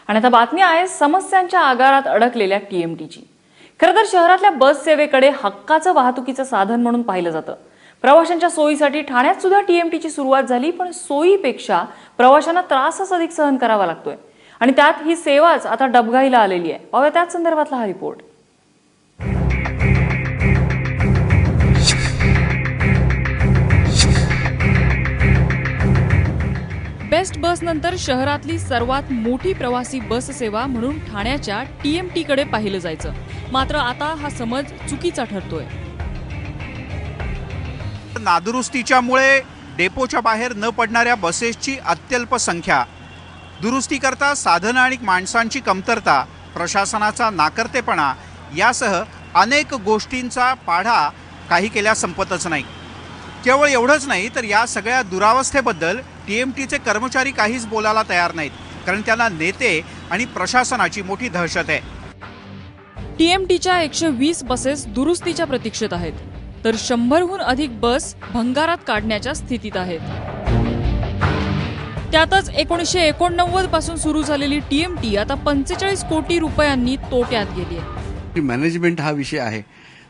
आणि आता बातमी आहे समस्यांच्या आगारात अडकलेल्या टीएमटीची। खरं तर शहरातल्या बस सेवेकडे हक्काचं वाहतुकीचं साधन म्हणून पाहिलं जातं। प्रवाशांच्या सोयीसाठी ठाण्यात सुद्धा टीएमटीची सुरुवात झाली, पण सोयीपेक्षा प्रवाशांना त्रासच अधिक सहन करावा लागतोय आणि त्यात ही सेवाच आता डबघाईला आलेली आहे। पाहूया त्याच संदर्भातला हा रिपोर्ट। बेस्ट बस नंतर शहरातली सर्वात मोठी प्रवासी बस सेवा म्हणून ठाण्याच्या टीएमटी कडे पाहिलं जायचं, मात्र आता हा समज चुकीचा ठरतोय। नादुरुस्तीच्यामुळे डेपोच्या बाहेर न पडणाऱ्या बसेसची अत्यल्प संख्या, दुरुस्तीकरता साधनं आणि माणसांची कमतरता, प्रशासनाचा नाकर्तेपणा यासह अनेक गोष्टींचा पाढा काही केल्या संपतच नाही। केवळ एवढंच नाही तर या सगळ्या दुरावस्थेबद्दल टीएमटीचे कर्मचारी काहीच बोलायला तयार नाहीत, कारण त्यांना नेते आणि प्रशासनाची मोठी दहशत आहे। टीएमटीच्या 120 बसेस दुरुस्तीच्या प्रतीक्षेत आहेत, तर 100हून अधिक बस भंगारात काढण्याच्या स्थितीत आहेत। त्यातच 1989 पासून सुरू झालेली टीएमटी आता 45 कोटी रुपयांनी तोट्यात गेली आहे। मॅनेजमेंट हा विषय आहे,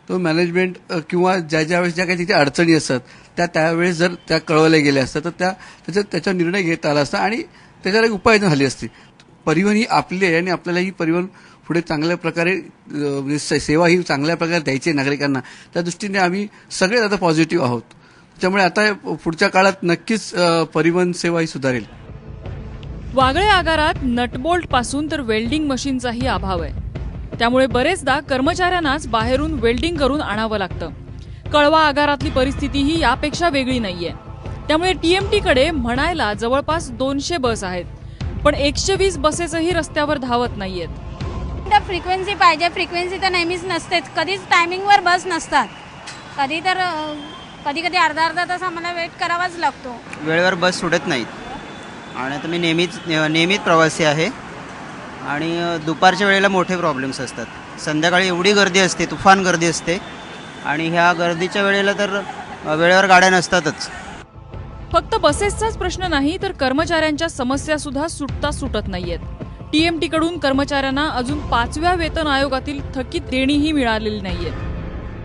तो मॅनेजमेंट किंवा ज्या वेळेस ज्या काही तिथे अडचणी असतात त्यावेळेस जर त्या कळवल्या गेल्या असतात तर त्याचा निर्णय घेता आला असता आणि त्याच्यावर एक उपाययोजना झाली असती। परिवहन ही आपली आहे आणि आपल्याला ही परिवहन पुढे चांगल्या प्रकारे सेवा ही चांगल्या प्रकारे द्यायची नागरिकांना, त्या दृष्टीने आम्ही सगळे आता पॉझिटिव्ह आहोत। त्यामुळे आता पुढच्या काळात नक्कीच परिवहन सेवा ही सुधारेल। वागळे आगारात नटबोल्ट पासून तर वेल्डिंग मशीनचाही अभाव आहे, त्यामुळे बरेचदा कर्मचाऱ्यांनाच बाहेरून वेल्डिंग करून आणावं लागतं। कळवा आगारातली परिस्थितीही यापेक्षा वेगळी नाहीये, त्यामुळे टीएमटी कडे म्हणायला जवळपास 200 बस आहेत, पण 120 बसेसही रस्त्यावर धावत नाहीयेत। फ्रिक्वेन्सी पाहिजे, फ्रिक्वेन्सी तर नेहमीच नसतेच, कधीच टायमिंगवर बस नसतात, कधी कधी अर्धा तास आम्हाला वेट करावाच लागतो। वेळेवर बस सुटत नाहीत आणि आता मी नेहमीच प्रवासी आहे आणि दुपारच्या वेळेला मोठे प्रॉब्लेम्स असतात। संध्याकाळी एवढी गर्दी असते, तुफान गर्दी असते आणि ह्या गर्दीच्या वेळेला तर वेळेवर गाड्या नसतातच। फक्त बसेसचाच प्रश्न नाही तर कर्मचाऱ्यांच्या समस्या सुद्धा सुटत नाहीयेत। टीएमटी कडून कर्मचाऱ्यांना अजून 5व्या वेतन आयोगातील थकीत देणीही मिळालेली नाहीये।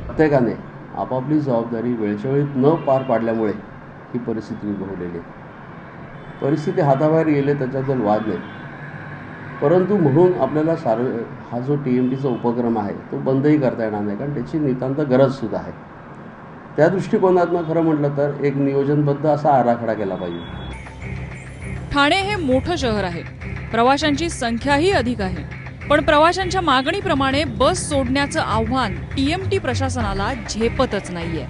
प्रत्येकाने आपापली जबाबदारी वेळच्या वेळी न पार पाडल्यामुळे ही परिस्थिती उद्भवलेली आहे। परिस्थिती हाताबाहेर गेले त्याच्याबद्दल वाद नाही, परंतु म्हणून आपल्याला हा जो टीएमटीचा उपक्रम आहे तो बंदही करता येणार नाही, कारण त्याची नितांत गरज सुद्धा आहे। त्या दृष्टिकोनातून खरं म्हटलं तर एक नियोजनबद्ध असा आराखडा केला पाहिजे। ठाणे हे मोठं शहर आहे, प्रवाशांची संख्याही अधिक आहे, पण प्रवाशांच्या मागणीप्रमाणे बस सोडण्याचं आव्हान टीएमटी प्रशासनाला झेपतच नाहीये।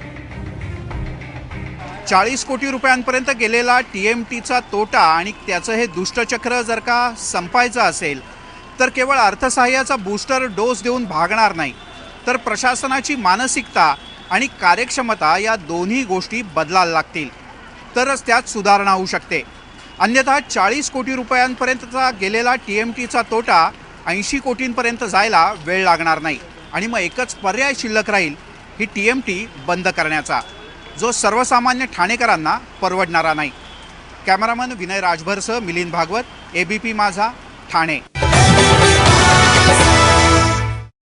40 कोटी रुपयांपर्यंत गेलेला टीएमटीचा तोटा आणि त्याचं हे दुष्टचक्र जर का संपायचं असेल तर केवळ अर्थसहाय्याचा बूस्टर डोस देऊन भागणार नाही, तर प्रशासनाची मानसिकता आणि कार्यक्षमता या दोन्ही गोष्टी बदलायला लागतील, तरच त्यात सुधारणा होऊ शकते। अन्यथा 40 कोटी रुपयांपर्यंतचा गेलेला टीएमटीचा तोटा 80 कोटींपर्यंत जायला वेळ लागणार नाही आणि मग एकच पर्याय शिल्लक राहील, ही टीएमटी बंद करण्याचा, जो सर्वसामान्य ठाणेकरांना परवडणारा नाही। कॅमेरामन विनय राजभरसह मिलिंद भागवत, एबीपी माझा, ठाणे।